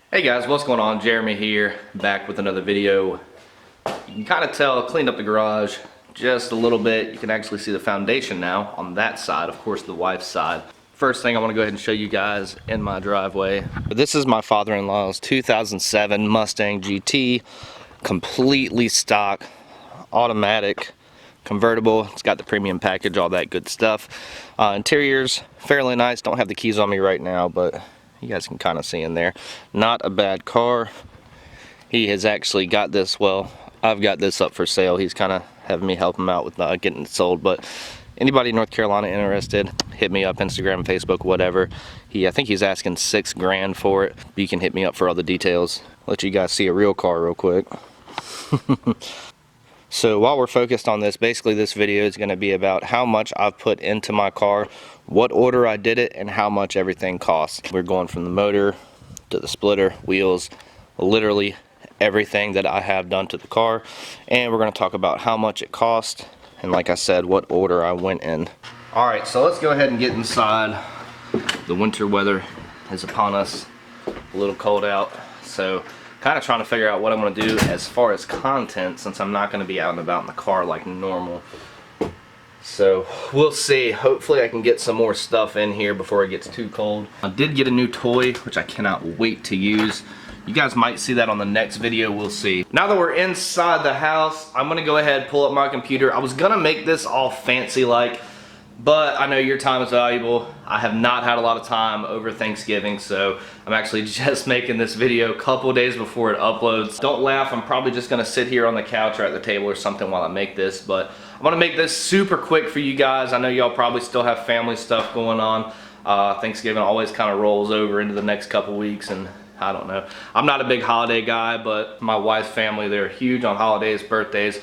Hey guys, what's going on? Jeremy here, back with another video. You can kind of tell I cleaned up the garage just a little bit. You can actually see the foundation now on that side, of course the wife's side. First thing I want to go ahead and show you guys in my driveway. This is my father-in-law's 2007 Mustang GT, completely stock, automatic, convertible. It's got the premium package, all that good stuff. Interior's fairly nice. Don't have the keys on me right now, but you guys can kind of see in there. Not a bad car. He has actually got this, well, I've got this up for sale. He's kind of having me help him out with getting it sold, but anybody in North Carolina interested, hit me up, Instagram, Facebook, whatever. I think he's asking $6 grand for it. You can hit me up for all the details. Let you guys see a real car real quick. So while we're focused on this, basically this video is going to be about how much I've put into my car, what order I did it, and how much everything costs. We're going from the motor to the splitter, wheels, literally everything that I have done to the car, and we're going to talk about how much it cost, and like I said, what order I went in. Alright, so let's go ahead and get inside. The winter weather is upon us, a little cold out, so kind of trying to figure out what I'm going to do as far as content, since I'm not going to be out and about in the car like normal. So we'll see. Hopefully I can get some more stuff in here before it gets too cold. I did get a new toy, which I cannot wait to use. You guys might see that on the next video, we'll see. Now that we're inside the house, I'm going to go ahead and pull up my computer. I was going to make this all fancy like, but I know your time is valuable. I have not had a lot of time over Thanksgiving, so I'm actually just making this video a couple days before it uploads. Don't laugh, I'm probably just gonna sit here on the couch or at the table or something while I make this, but I'm gonna make this super quick for you guys. I know y'all probably still have family stuff going on. Thanksgiving always kind of rolls over into the next couple weeks, and I don't know. I'm not a big holiday guy, but my wife's family, they're huge on holidays, birthdays,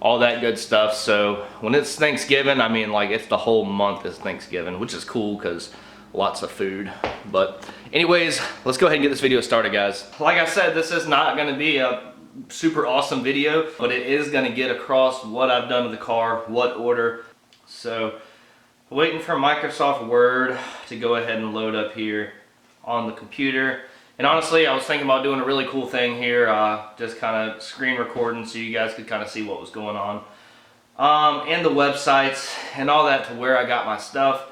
all that good stuff. So when it's Thanksgiving, I mean, like, it's the whole month is Thanksgiving, which is cool because lots of food. But anyways, let's go ahead and get this video started, guys. Like I said, this is not going to be a super awesome video, but it is going to get across what I've done to the car, what order. So waiting for Microsoft Word to go ahead and load up here on the computer. And honestly, I was thinking about doing a really cool thing here, just kind of screen recording so you guys could kind of see what was going on. And the websites and all that to where I got my stuff.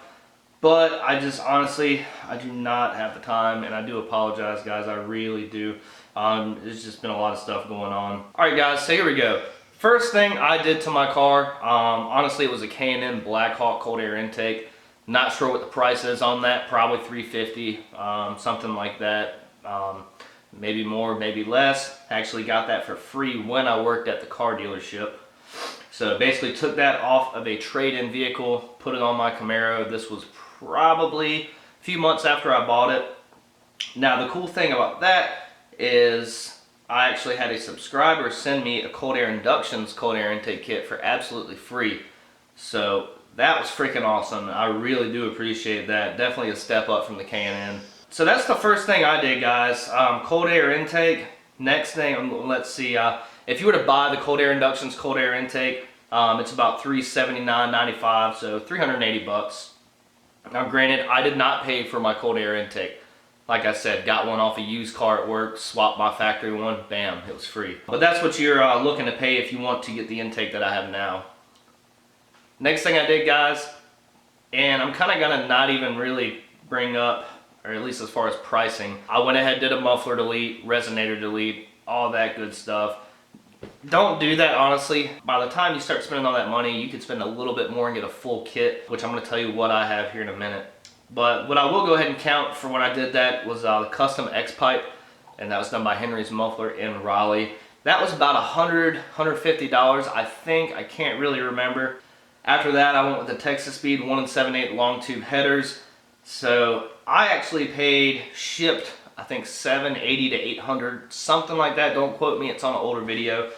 But I just honestly, I do not have the time, and I do apologize, guys, I really do. There's just been a lot of stuff going on. Alright guys, so here we go. First thing I did to my car, honestly it was a K&N Blackhawk cold air intake. Not sure what the price is on that, probably $350, something like that. Maybe more, maybe less. Actually got that for free when I worked at the car dealership. So basically took that off of a trade-in vehicle, put it on my Camaro. This was probably a few months after I bought it. Now the cool thing about that is I actually had a subscriber send me a cold air inductions cold air intake kit for absolutely free. So that was freaking awesome. I really do appreciate that. Definitely a step up from the K&N. So that's the first thing I did, guys. Cold air intake. Next thing, let's see. If you were to buy the cold air inductions cold air intake, it's about $379.95, so 380 bucks. Now, granted, I did not pay for my cold air intake. Like I said, got one off a used car at work, swapped my factory one, bam, it was free. But that's what you're looking to pay if you want to get the intake that I have now. Next thing I did, guys, and I'm kind of gonna not even really bring up, or at least as far as pricing, I went ahead, did a muffler delete, resonator delete, all that good stuff. Don't do that, honestly. By the time you start spending all that money, you could spend a little bit more and get a full kit, which I'm going to tell you what I have here in a minute. But what I will go ahead and count for when I did that was the custom X-pipe, and that was done by Henry's Muffler in Raleigh. That was about $100, $150, I think. I can't really remember. After that, I went with the Texas Speed 1 7/8 long tube headers. So I actually paid, shipped, I think $780 to $800, something like that. Don't quote me, it's on an older video.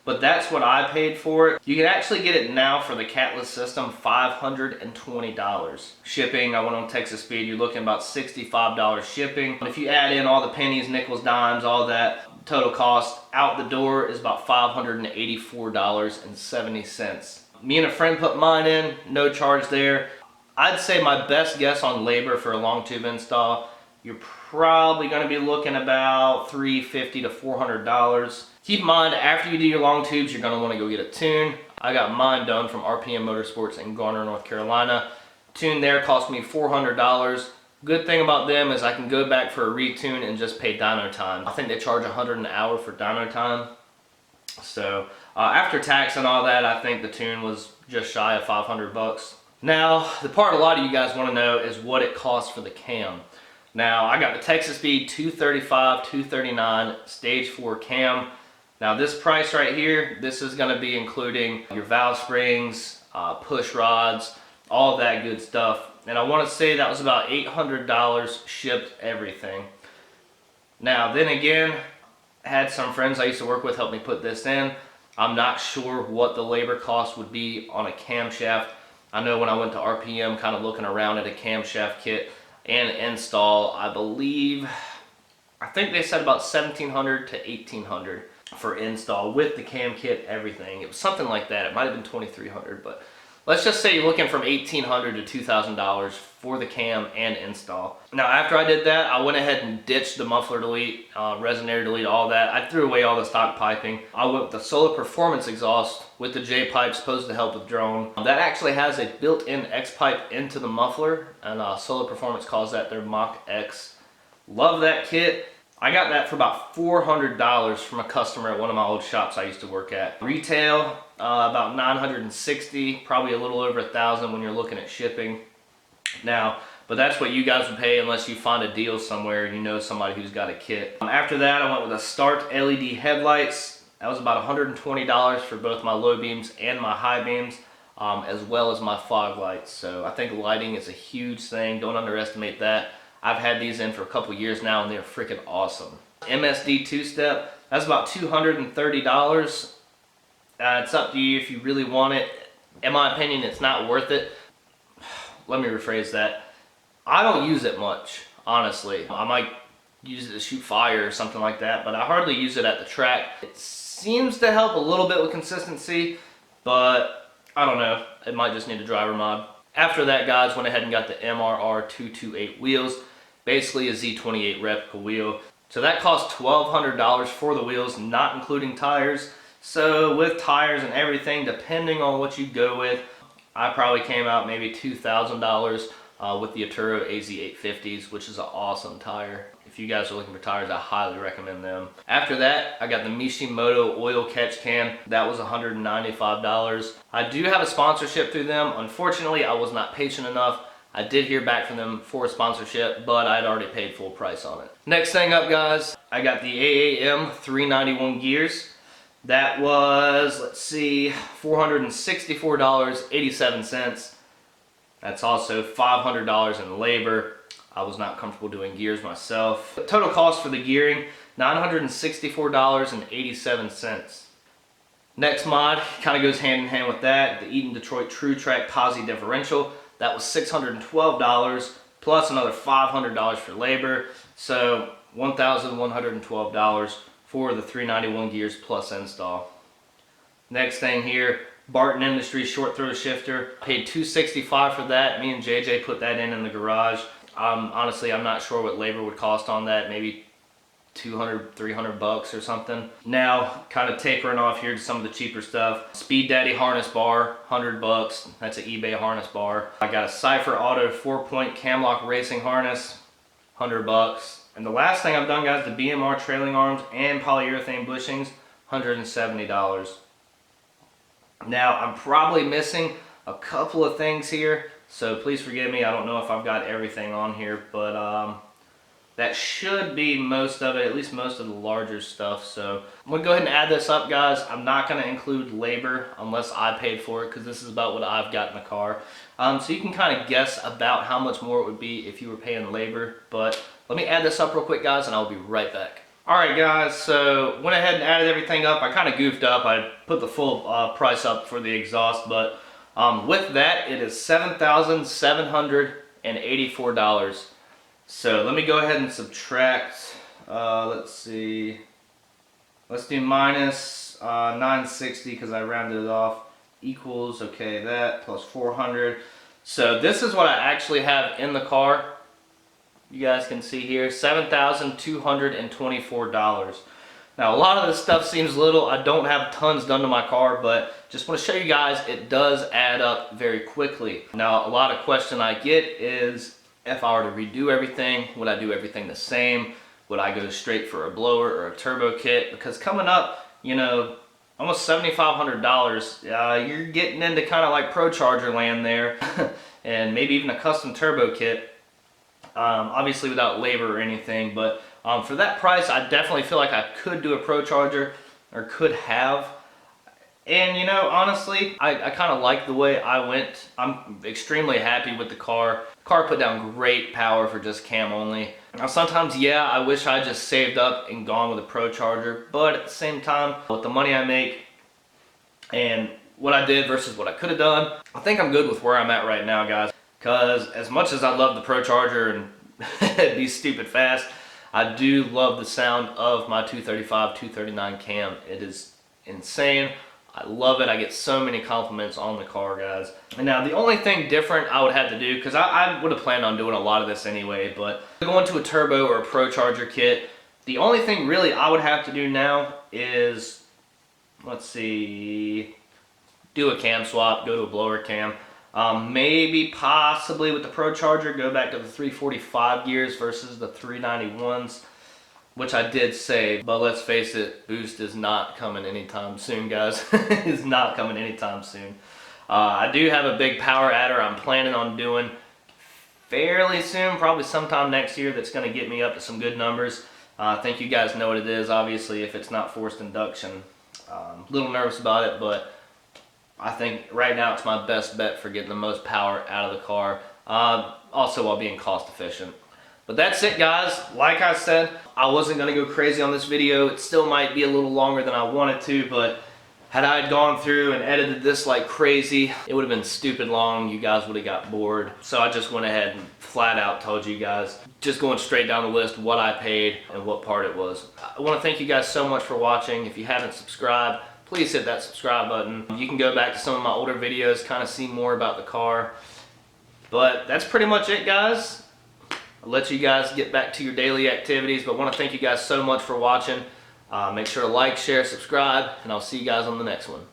but that's what I paid for it. You can actually get it now for the catless system, $520. Shipping, I went on Texas Speed, you're looking about $65 shipping. If you add in all the pennies, nickels, dimes, all that, total cost out the door is about $584.70. Me and a friend put mine in, no charge there. I'd say my best guess on labor for a long tube install, you're probably going to be looking about $350 to $400. Keep in mind, after you do your long tubes, you're going to want to go get a tune. I got mine done from RPM Motorsports in Garner, North Carolina. Tune there cost me $400. Good thing about them is I can go back for a retune and just pay dyno time. I think they charge $100 an hour for dyno time. So after tax and all that, I think the tune was just shy of 500 bucks. Now, the part a lot of you guys want to know is what it costs for the cam. Now, I got the Texas Speed 235, 239 stage 4 cam. Now, this price right here, this is going to be including your valve springs, push rods, all that good stuff. And I want to say that was about $800 shipped everything. Now, then again, I had some friends I used to work with help me put this in. I'm not sure what the labor cost would be on a camshaft. I know when I went to RPM, kind of looking around at a camshaft kit and install, I think they said about $1,700 to $1,800 for install with the cam kit, everything. It was something like that. It might have been $2,300, but let's just say you're looking from $1,800 to $2,000 for the cam and install. Now, after I did that, I went ahead and ditched the muffler delete, resonator delete, all that. I threw away all the stock piping. I went with the Solar Performance exhaust with the J-pipe, supposed to help with drone. That actually has a built-in X-pipe into the muffler, and Solar Performance calls that their Mach X. Love that kit. I got that for about $400 from a customer at one of my old shops I used to work at. Retail, about $960, probably a little over $1,000 when you're looking at shipping. Now, but that's what you guys would pay unless you find a deal somewhere and you know somebody who's got a kit. After that, I went with a Start LED headlights. That was about $120 for both my low beams and my high beams, as well as my fog lights. So I think lighting is a huge thing. Don't underestimate that. I've had these in for a couple years now and they're freaking awesome. MSD two-step, that's about $230. It's up to you if you really want it. In my opinion, it's not worth it. Let me rephrase that. I don't use it much, honestly. I might use it to shoot fire or something like that, but I hardly use it at the track. It seems to help a little bit with consistency, but I don't know. It might just need a driver mod. After that, guys, went ahead and got the MRR 228 wheels, basically a Z28 replica wheel. So that cost $1,200 for the wheels, not including tires. So with tires and everything, depending on what you go with, I probably came out maybe $2,000 with the Aturo AZ850s, which is an awesome tire. If you guys are looking for tires, I highly recommend them. After that, I got the Mishimoto oil catch can. That was $195. I do have a sponsorship through them. Unfortunately, I was not patient enough. I did hear back from them for a sponsorship, but I'd already paid full price on it. Next thing up, guys, I got the AAM 391 gears. That was, let's see, $464.87. That's also $500 in labor. I was not comfortable doing gears myself. The total cost for the gearing, $964.87. Next mod kind of goes hand in hand with that, the Eaton Detroit True Track Posi differential. That was $612 plus another $500 for labor. So $1,112 for the 391 gears plus install. Next thing here, Barton Industries short throw shifter. Paid $265 for that. Me and JJ put that in the garage. Honestly, I'm not sure what labor would cost on that. Maybe 200, 300 bucks or something. Now, kind of tapering off here to some of the cheaper stuff. Speed Daddy harness bar, 100 bucks. That's an eBay harness bar. I got a Cypher Auto 4-point Camlock racing harness, 100 bucks. And the last thing I've done, guys, the BMR trailing arms and polyurethane bushings, $170. Now, I'm probably missing a couple of things here, so please forgive me. I don't know if I've got everything on here, but that should be most of it, at least most of the larger stuff. So I'm going to go ahead and add this up, guys. I'm not going to include labor unless I paid for it, because this is about what I've got in the car. So you can kind of guess about how much more it would be if you were paying labor, but let me add this up real quick, guys, and I'll be right back. Alright guys, so went ahead and added everything up. I kind of goofed up. I put the full price up for the exhaust, but with that it is $7,784. So let me go ahead and subtract, let's see, let's do minus 960 because I rounded it off, equals, okay, that plus 400. So this is what I actually have in the car. You guys can see here, $7,224. Now a lot of this stuff seems little. I don't have tons done to my car, but just want to show you guys it does add up very quickly. Now a lot of question I get is, if I were to redo everything, would I do everything the same? Would I go straight for a blower or a turbo kit? Because coming up, you know, almost $7,500, you're getting into kind of like Pro Charger land there, and maybe even a custom turbo kit. Obviously without labor or anything, but for that price I definitely feel like I could do a Pro Charger, or could have. And you know, honestly, I kind of like the way I went. I'm extremely happy with the car. The car put down great power for just cam only. Now sometimes, yeah, I wish I just saved up and gone with a Pro Charger, but at the same time, with the money I make and what I did versus what I could have done, I think I'm good with where I'm at right now, guys. Because as much as I love the Pro Charger and be stupid fast, I do love the sound of my 235, 239 cam. It is insane. I love it. I get so many compliments on the car, guys. And now the only thing different I would have to do, because I would have planned on doing a lot of this anyway, but going to a turbo or a Pro Charger kit, the only thing really I would have to do now is, let's see, do a cam swap, go to a blower cam. Maybe possibly with the Pro Charger go back to the 345 gears versus the 391s, which I did say, but let's face it, boost is not coming anytime soon, guys. It's not coming anytime soon. I do have a big power adder I'm planning on doing fairly soon, probably sometime next year, that's going to get me up to some good numbers. I think you guys know what it is, obviously, if it's not forced induction. A little nervous about it, but I think right now it's my best bet for getting the most power out of the car, also while being cost efficient. But that's it, guys. Like I said, I wasn't going to go crazy on this video. It still might be a little longer than I wanted to, but had I gone through and edited this like crazy, it would have been stupid long. You guys would have got bored. So I just went ahead and flat out told you guys, just going straight down the list, what I paid and what part it was. I want to thank you guys so much for watching. If you haven't subscribed, please hit that subscribe button. You can go back to some of my older videos, kind of see more about the car. But that's pretty much it, guys. I'll let you guys get back to your daily activities, but I want to thank you guys so much for watching. Make sure to like, share, subscribe, and I'll see you guys on the next one.